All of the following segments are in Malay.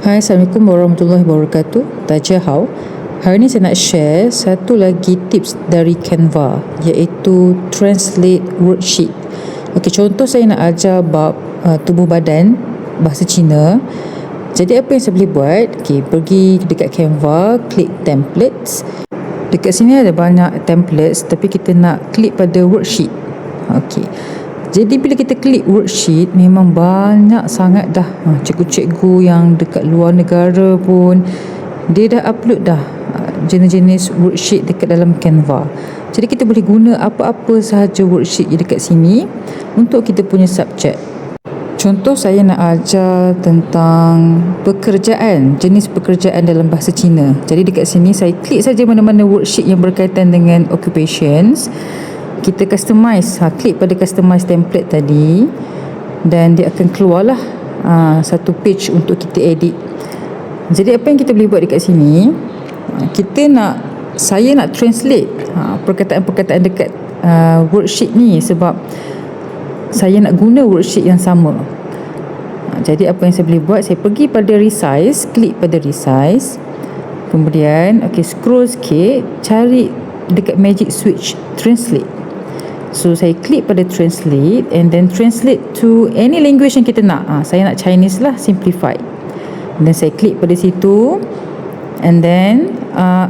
Hai, Assalamualaikum warahmatullahi wabarakatuh. Tajahau. Hari ni saya nak share satu lagi tips dari Canva, iaitu Translate Worksheet. Okey, contoh saya nak ajar bab tubuh badan bahasa Cina. Jadi apa yang saya boleh buat? Okey, pergi dekat Canva, klik templates. Dekat sini ada banyak templates, tapi kita nak klik pada worksheet. Okey. Jadi bila kita klik worksheet, memang banyak sangat dah cikgu-cikgu yang dekat luar negara pun dia dah upload dah jenis-jenis worksheet dekat dalam Canva. Jadi kita boleh guna apa-apa sahaja worksheet dekat sini untuk kita punya subjek. Contoh saya nak ajar tentang pekerjaan, jenis pekerjaan dalam bahasa Cina. Jadi dekat sini saya klik saja mana-mana worksheet yang berkaitan dengan occupations. Kita customize, klik pada customize template tadi dan dia akan keluarlah satu page untuk kita edit. Jadi apa yang kita boleh buat dekat sini, saya nak translate perkataan-perkataan dekat worksheet ni sebab saya nak guna worksheet yang sama. Jadi apa yang saya boleh buat, saya pergi pada resize, klik pada resize, kemudian scroll sikit, cari dekat magic switch translate. So saya klik pada translate and then translate to any language yang kita nak. Saya nak Chinese lah, simplified. Dan saya klik pada situ and then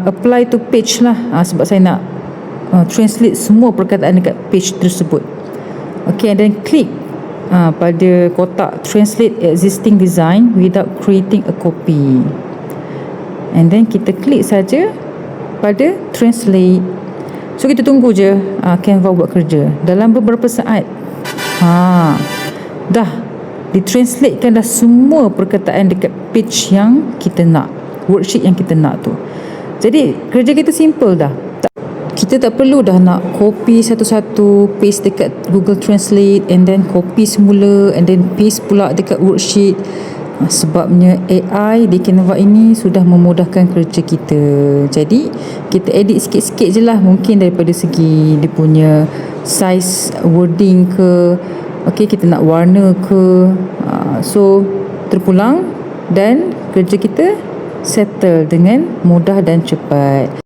apply to page lah, sebab saya nak translate semua perkataan dekat page tersebut. Okay, and then klik pada kotak translate existing design without creating a copy. And then kita klik saja pada translate. So kita tunggu je Canva buat kerja. Dalam beberapa saat dah ditranslatekan dah semua perkataan dekat page yang kita nak, worksheet yang kita nak tu. Jadi kerja kita simple dah. Kita tak perlu dah nak copy satu-satu, paste dekat Google Translate and then copy semula and then paste pula dekat worksheet. Sebabnya AI di Canva ini sudah memudahkan kerja kita. Jadi kita edit sikit-sikit je lah, mungkin daripada segi dia punya size wording ke, kita nak warna ke, so terpulang dan kerja kita settle dengan mudah dan cepat.